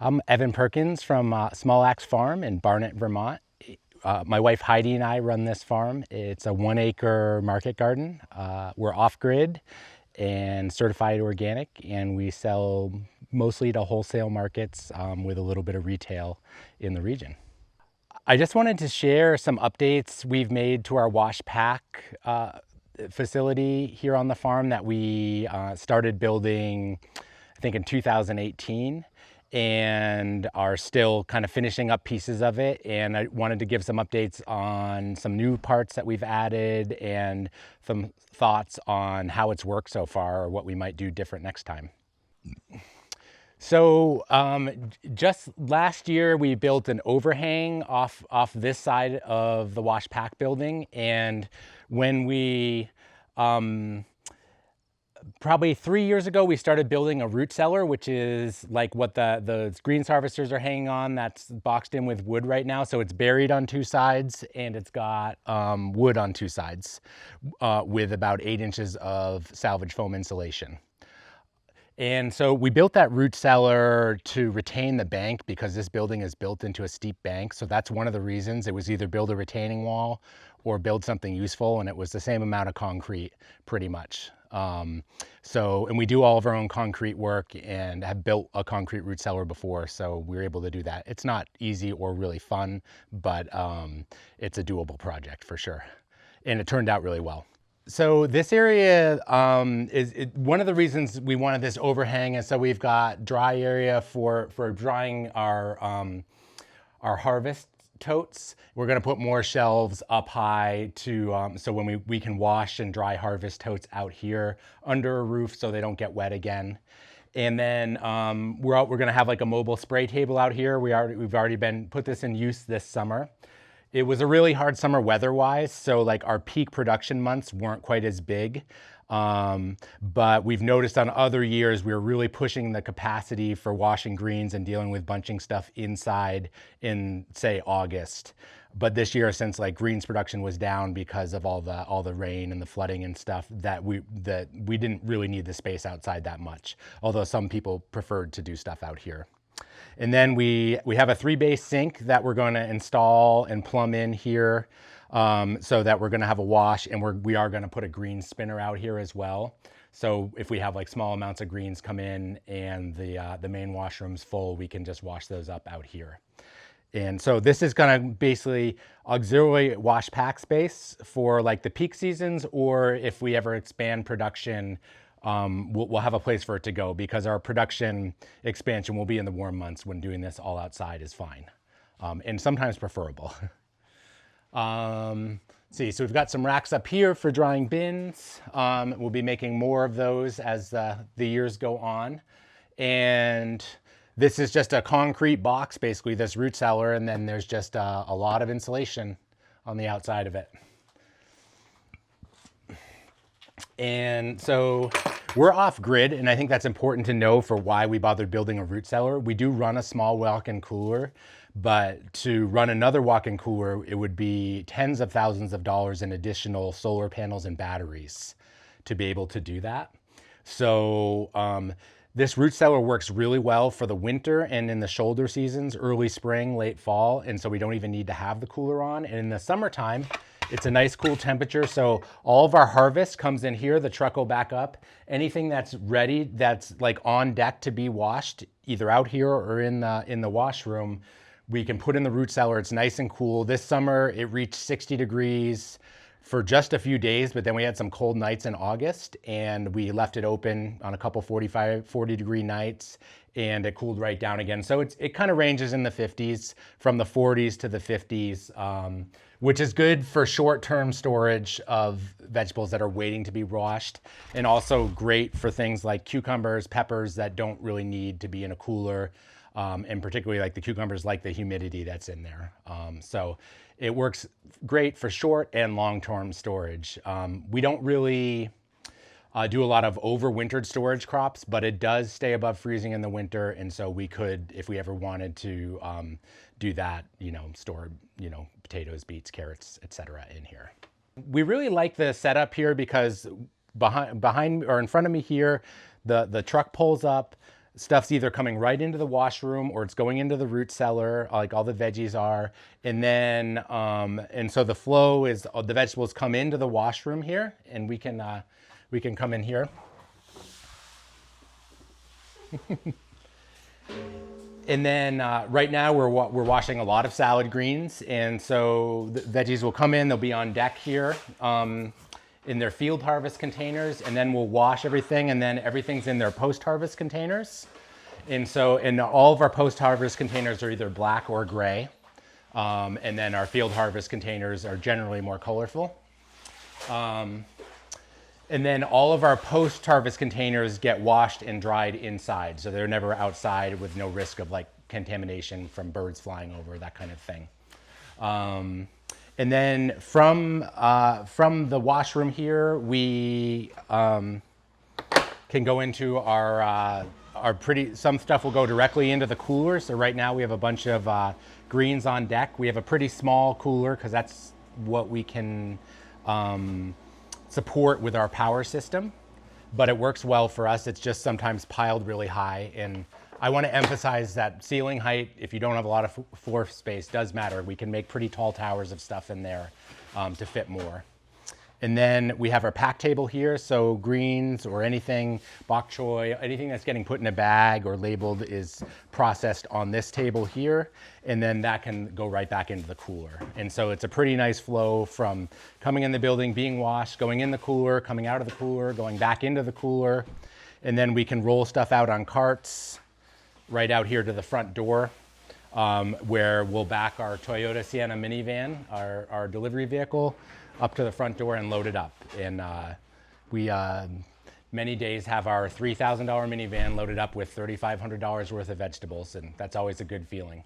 I'm Evan Perkins from Small Axe Farm in Barnet, Vermont. My wife Heidi and I run this farm. It's a 1-acre market garden. We're off-grid and certified organic, and we sell mostly to wholesale markets with a little bit of retail in the region. I just wanted to share some updates we've made to our wash pack facility here on the farm that we started building, I think, in 2018, and are still kind of finishing up pieces of it. And I wanted to give some updates on some new parts that we've added and some thoughts on how it's worked so far or what we might do different next time. So just last year, we built an overhang off this side of the wash pack building. And when we, probably 3 years ago, we started building a root cellar, which is like what the greens harvesters are hanging on. That's boxed in with wood right now. So it's buried on two sides, and it's got wood on two sides with about 8 inches of salvage foam insulation. And so we built that root cellar to retain the bank because this building is built into a steep bank. So that's one of the reasons. It was either build a retaining wall or build something useful, and it was the same amount of concrete pretty much. And we do all of our own concrete work and have built a concrete root cellar before, so we were able to do that. It's not easy or really fun, but it's a doable project for sure. And it turned out really well. So this area is one of the reasons we wanted this overhang is so we've got dry area for drying our harvest totes. We're going to put more shelves up high to so when we can wash and dry harvest totes out here under a roof so they don't get wet again. And then we're going to have like a mobile spray table out here. We've already put this in use this summer. It was a really hard summer weather-wise, so like our peak production months weren't quite as big. But we've noticed on other years, we were really pushing the capacity for washing greens and dealing with bunching stuff inside in, say, August. But this year, since like greens production was down because of all the rain and the flooding and stuff, that we didn't really need the space outside that much. Although some people preferred to do stuff out here. And then we have a 3-base sink that we're going to install and plumb in here so that we're going to have a wash, and we are going to put a green spinner out here as well. So if we have like small amounts of greens come in and the main washroom's full, we can just wash those up out here. And so this is going to basically auxiliary wash pack space for like the peak seasons, or if we ever expand production, we'll have a place for it to go, because our production expansion will be in the warm months when doing this all outside is fine, and sometimes preferable. So we've got some racks up here for drying bins. We'll be making more of those as the years go on. And this is just a concrete box, basically, this root cellar, and then there's just a lot of insulation on the outside of it. And so we're off grid, and I think that's important to know for why we bothered building a root cellar. We do run a small walk-in cooler, but to run another walk-in cooler, it would be tens of thousands of dollars in additional solar panels and batteries to be able to do that. So this root cellar works really well for the winter and in the shoulder seasons, early spring, late fall, and so we don't even need to have the cooler on. And in the summertime, it's a nice cool temperature, so all of our harvest comes in here. The truck will back up. Anything that's ready, that's like on deck to be washed, either out here or in the washroom, we can put in the root cellar. It's nice and cool. This summer, it reached 60 degrees for just a few days, but then we had some cold nights in August, and we left it open on a couple 40-degree nights, and it cooled right down again. So it kind of ranges in the 50s, from the 40s to the 50s, which is good for short-term storage of vegetables that are waiting to be washed, and also great for things like cucumbers, peppers that don't really need to be in a cooler, and particularly like the cucumbers like the humidity that's in there. So it works great for short and long-term storage. We don't really do a lot of overwintered storage crops, but it does stay above freezing in the winter, and so we could, if we ever wanted to do that, store, potatoes, beets, carrots, etc. in here. We really like the setup here because behind or in front of me here, the truck pulls up. stuff's either coming right into the washroom or it's going into the root cellar, like all the veggies are. And then, and so the flow is the vegetables come into the washroom here, and we can come in here. And then right now we're washing a lot of salad greens, and so the veggies will come in. They'll be on deck here in their field harvest containers, and then we'll wash everything, and then everything's in their post-harvest containers. And so, and all of our post-harvest containers are either black or gray, and then our field harvest containers are generally more colorful. And then all of our post-harvest containers get washed and dried inside, so they're never outside with no risk of like contamination from birds flying over, that kind of thing. And then from the washroom here, we can go into our some stuff will go directly into the cooler. So right now we have a bunch of greens on deck. We have a pretty small cooler because that's what we can support with our power system, but it works well for us. It's just sometimes piled really high, and I want to emphasize that ceiling height, if you don't have a lot of floor space, does matter. We can make pretty tall towers of stuff in there to fit more. And then we have our pack table here, so greens or anything, bok choy, anything that's getting put in a bag or labeled is processed on this table here, and then that can go right back into the cooler. And so it's a pretty nice flow from coming in the building, being washed, going in the cooler, coming out of the cooler, going back into the cooler, and then we can roll stuff out on carts right out here to the front door, where we'll back our Toyota Sienna minivan, our delivery vehicle, up to the front door and load it up. And we many days have our $3,000 minivan loaded up with $3,500 worth of vegetables, and that's always a good feeling.